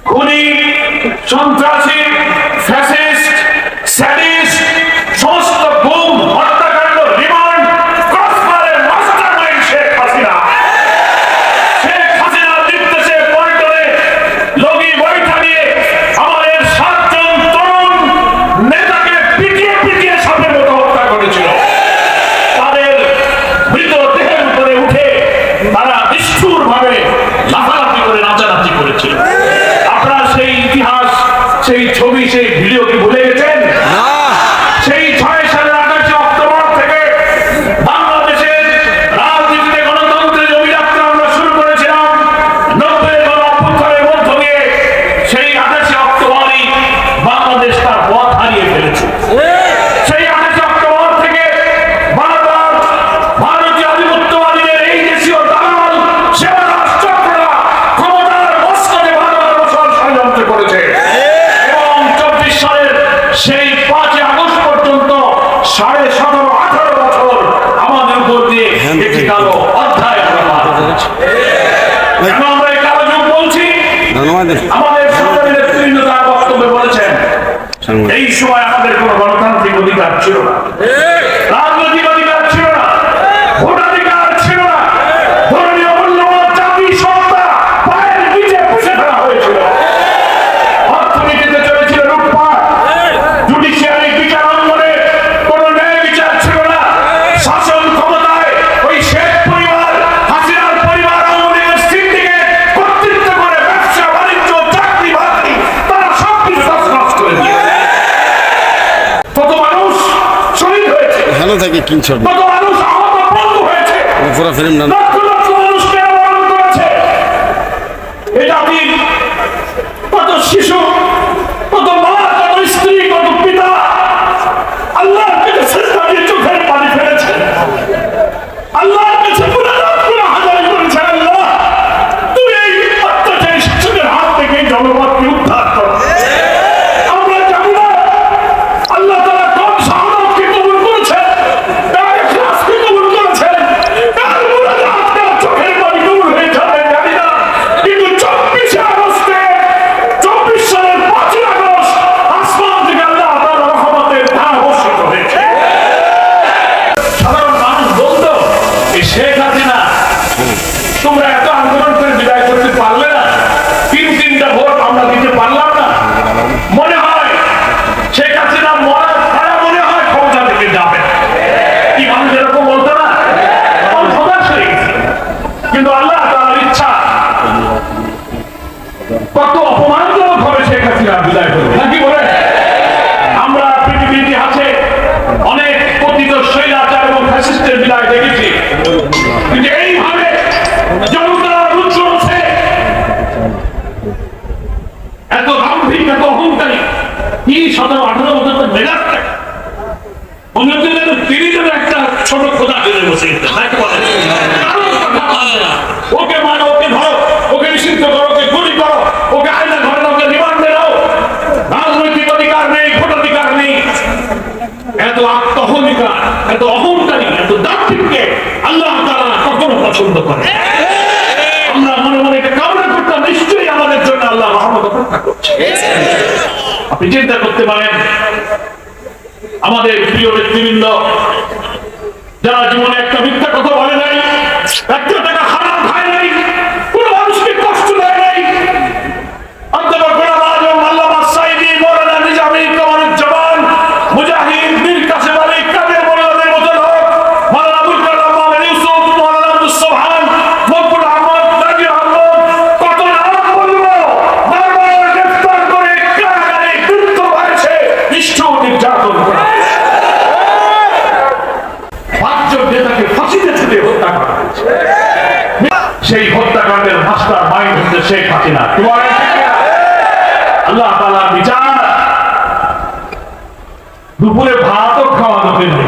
খুনি, সন্ত্রাসী, fascist, sadist, সমস্ত গুম, হত্যাকাণ্ড, রিমান্ড, ক্রসফায়ারের মাস্টারমাইন্ড শেখ হাসিনা। শেখ হাসিনার নির্দেশে পল্টনে লগি বৈঠা নিয়ে আমাদের 7 জন তরুণ নেতাকে পিটিয়ে পিটিয়ে সাপের মতো হত্যা করেছিল। তাদের মৃতদেহের উপরে উঠে তারা নিষ্ঠুরভাবে লাফালাফি করে নাচানাচি করেছিল। আপনারা সেই ইতিহাস, সেই ছবি, সেই ভিডিও কি ভুলে গেছেন? সেই 6 সালের 28 অক্টোবর থেকে বাংলাদেশের রাজনীতিতে গণতন্ত্রের অভিযাত্রা আমরা শুরু করেছিলাম। 90-এর গণ-অভ্যুত্থানের মধ্য দিয়ে সেই 28 অক্টোবরই বাংলাদেশ তার পথ হারিয়ে ফেলেছে। সেই 28 অক্টোবর থেকে বারবার ভারতীয় আধিপত্যবাদীদের এই দেশীয় দালাল সেবাদাস চক্ররা ক্ষমতার মস্তকে বারবার বসার ষড়যন্ত্র করেছে এবং 24 সালের সেই 5 আগস্ট পর্যন্ত 17.5-18 বছর আমাদের উপর দিয়ে একটি কালো অধ্যায় আমরা পার করেছি। কেন আমরা এই কালো যুগ বলছি? আমাদের সংগ্রামী নেতৃবৃন্দ তার বক্তব্যে বলেছেন এই সময় আমাদের কোনো গণতান্ত্রিক অধিকার ছিল না, রাজনৈতিক অধিকার ছিল না, ভোটাধিকার ছিল না, ধর্মীয় মূল্যবোধ, জাতি, সত্তা পায়ের নিচে পুষে ফেলা হয়েছিল। অর্থনীতিতে চলেছিল লুটপাট, জুডিশিয়ারি বিচার অঙ্গনে কোনো ন্যায় বিচার ছিল না। শাসন ক্ষমতায় ওই শেখ পরিবার, হাসিনার পরিবার, আওয়ামী লীগের সিন্ডিকেট কর্তৃত্ব করে ব্যবসা বাণিজ্য, চাকরি বাকরি তারা সবকিছু তছনছ করে দিয়েছে। কত মানুষ শহীদ হয়েছে, ভালো থাকে কিংছর কত মানুষ আহত পঙ্গু হয়েছে, পুরো ফিল্ম না লক্ষ লক্ষ মানুষকে বরণ করেছে। এই জাতির কত শিশু, কত মা, কত স্ত্রী, কত পিতা আল্লাহর কাছে সিজদা দিয়ে চোখের পানি ফেলেছে, আল্লাহর কাছে হাজারি করেছে। আল্লাহ, তুমি এই অত্যাচারী শাসকের হাত থেকে জনপদকে উদ্ধার করো। আমরা জানি না আল্লাহ তাআলা কোন শাহাদাতকে কবুল করেছেন, কার ইখলাসকে কবুল করেছেন, কার মুনাজাত, কার চোখের পানি কবুল হয়ে যাবে জানি না। কিন্তু 24 আগস্টে 24 সালের 5 আগস্ট আসমান থেকে আল্লাহ তাআলার রহমতের ধারা বর্ষিত হয়েছে। সাধারণ মানুষ বলতো এই শেখ হাসিনা তোমরা এত আন্দোলন করে বিদায় করতে পারলে না, 3-3টা ভোট আমরা দিতে পারলাম না। মনে হয় শেখ হাসিনা মরার ছাড়া মনে হয় ক্ষমতা থেকে যাবে। কি মানুষ এরকম বলতো না? হতাশ হয়ে গেছে। কিন্তু আল্লাহ তাআলার ইচ্ছা, কত অপমানজনক হবে শেখ হাসিনা বিদায় করবে নাকি বলে? আমরা পৃথিবীর ইতিহাসে অনেক পতিত স্বৈরাচার এবং ফ্যাসিস্টের বিদায় দেখেছি, কিন্তু এইভাবে জনতার উচ্ছ্বাসে এত দাম্ভিক, এত অহংকারী, কি 17-18 বছর তো মেজাজ থাকে মনে হচ্ছে যেন তিনি যেন একটা ছোট খোদা ফেলে বসে গেছেন নাকি বলে? ওকে মারো, ওকে ধরো, ওকে নিষিদ্ধ করো, ওকে গুলি করো, ওকে আয়না ঘরে ওকে রিমান্ডে নাও, রাজনৈতিক অধিকার নেই, ভোটাধিকার নেই। এত আত্মহমিকা, এত অহংকারী, এত দাম্ভিককে আল্লাহ তাআলা কখনো পছন্দ করে। আমরা মনে মনে এটা কামনা করতাম, নিশ্চয়ই আমাদের জন্য আল্লাহ রহমত অপেক্ষা করছে। আপনি চিন্তা করতে পারেন আমাদের প্রিয় নেতৃবৃন্দ যারা জীবনে একটা মিথ্যা কথা বলে নাই, একটা টাকা হারাম খায় নাই, কোন মানুষকে কষ্ট দেয় নাই, অধ্যাপক গোলাম আজম, আল্লামা সাঈদী, মৌলানা নিজামী, কামারুজ্জামান, মুজাহিদ, মীর কাসেম আলী, কাদের মোল্লাদের মতো লোক, মৌলানা আবুল কালাম, মৌলানা ইউসুফ, মৌলানা আব্দুস সোবহান, মকবুল আহমদ, নাজির আহমদ, কত নাম বলবো, বারবার গ্রেফতার করে কারাগারে গুপ্ত হয়েছে, নিষ্ঠুর নির্যাতন করা, 5 জন নেতাকে ফাঁসিতে ঝুলে হত্যা করা হয়েছে। সেই হত্যাকাণ্ডের মাস্টার মাইন্ড হচ্ছে শেখ হাসিনা। আল্লাহ তাআলার বিচার, দুপুরে ভাতও খাওয়ানো হয়নি।